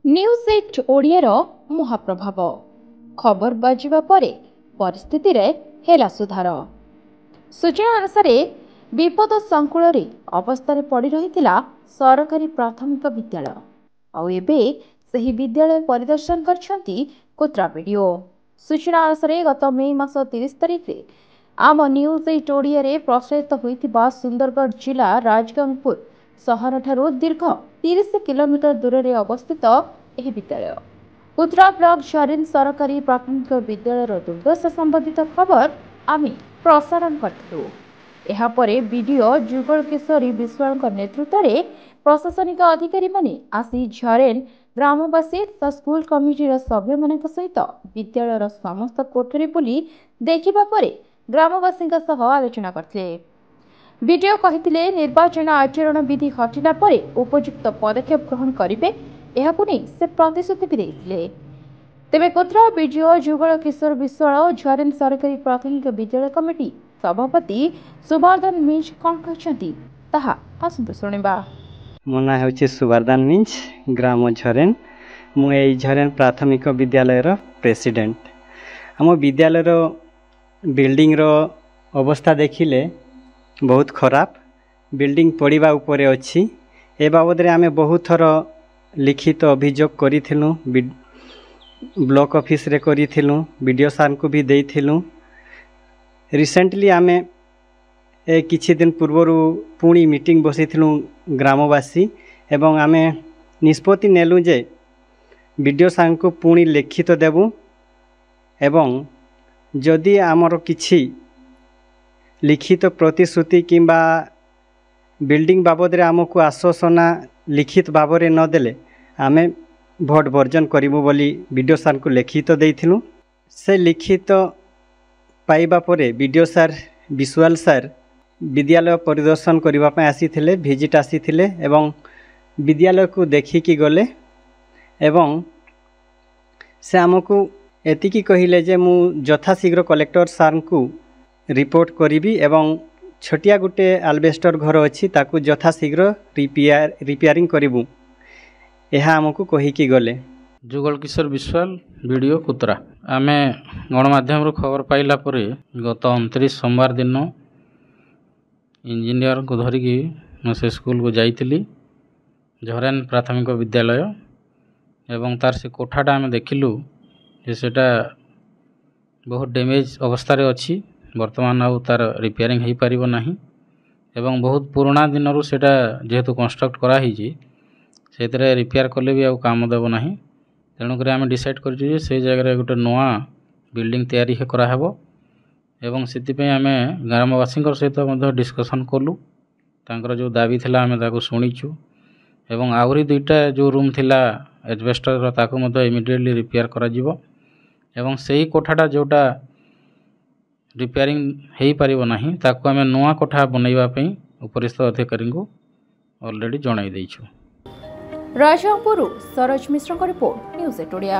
News 8 Odiyar महाप्रभाव खबर बाजिबा परे परिस्थिति रे हेला सुधार। सूचना अनुसार विपद संकुल अवस्था पड़ रही सरकारी प्राथमिक विद्यालय आउ एबे सही विद्यालय परिदर्शन करछंती कोत्रा वीडियो। सूचना अनुसार गत मे मास 30 तारिख रे आम न्यूज 8 ओडिया रे प्रसारित होइतिबा सुंदरगढ़ जिला राजगंगपुर सहर ठारू दीर्घ 30 किलोमीटर दूर में अवस्थित यह विद्यालय कुत्रा ब्लॉक झरेन सरकारी प्राथमिक विद्यालय दुर्दशा संबंधित खबर आम प्रसारण करें। वीडियो जुगल किशोरी विश्वाल नेतृत्व में प्रशासनिक अधिकारी माने आसी झरेन ग्रामवासी तथा स्कूल कमिटीर सभ्य मान सहित विद्यालय समस्त कोठरी बुली देखा पर ग्रामवासी आलोचना करते। वीडियो कहते निर्वाचन आचरण विधि हटिला परे उपयुक्त पदक्षेप ग्रहण करेंगे से प्रतिश्रुति भी देते। तेबे कोत्रा वीडियो जुगल किशोर विश्वाल और झरेन सरकारी प्राथमिक विद्यालय कमिटी सभापति सुवर्धन मिंज कौन कहते आसतु शुणा। मो ना हूँ सुवर्धन मिंज ग्राम झरेन मुझे झरेन प्राथमिक विद्यालय प्रेसिडेंट। आम विद्यालय बिल्डिंग अवस्था देखिले बहुत खराब बिल्डिंग पड़वा उपरे अच्छी ए बाबद रे आमे बहुत थर लिखित अभियोग करिथिलु ब्लॉक ऑफिस रे करिथिलु वीडियो सार को भी देइथिलु। रिसेंटली आमे किछि दिन पूर्व पुणी मीटिंग बसिथिलु ग्रामवासी एवं आमे निष्पत्ति नेलु जे वीडियो सार को पुणी लिखित देबु एवं जदि आमर किछि लिखित प्रतिश्रुति किंबा बिल्डिंग बाबद आमको आश्वासना लिखित भाव में नदेले आमे भोट वर्जन करूँ बोली वीडियो सार को लिखित देइथिलु। से लिखित पाइबा परे वीडियो सार विश्वाल सार विद्यालय परिदर्शन करने आसीथिले विजिट आसीथिले एवं विद्यालय को देखिकी गले एवं से आमको एतिकी कहिले जे मु यथाशीघ्र कलेक्टर सार को रिपोर्ट करी एवं छोटिया गोटे आलबेस्टर घर अच्छी ताकू यथाशीघ्र रिपेयरिंग करूँ यह आमको कहीकि गले। जुगल किशोर विश्वाल वीडियो कुतरा आमे गणमाध्यम खबर पाइला परे गत 29 सोमवार दिन इंजीनियर को धरिकी से स्कूल को जाइली झरेन प्राथमिक विद्यालय एवं तार से कोठाटा आमे देखिलु जे सेटा बहुत डैमेज अवस्था रे अच्छी वर्तमान आउ तार रिपेयरिंग हो पार ना एवं बहुत पुराना दिन सेटा जेहेतु कंस्ट्रक्ट कराही से रिपेयर कले भी आउ काम देव ना तेणुक आम डिसाइड कर जगह गोटे नुआ बिल्डिंग तैयारी कराहब एवं से आम ग्रामवासी सहित डिस्कसन कलु तांकर जो दाबी थिला आम ताको शुणीचु एवं आहरी दुईटा जो रूम थिला एजबेस्टर ताको इमिडिएटली रिपेयर करा जिवो एवं सही कोठाटा जोटा रिपेयरिंग हो पारिबो नाही ताको आमे नुआ कोठा बनैबा पई उपरिस्थ अधिकारी को ऑलरेडी जणाई दैछु। राजगंगपुर सरोज मिश्र रिपोर्ट न्यूज 8 ओडिया।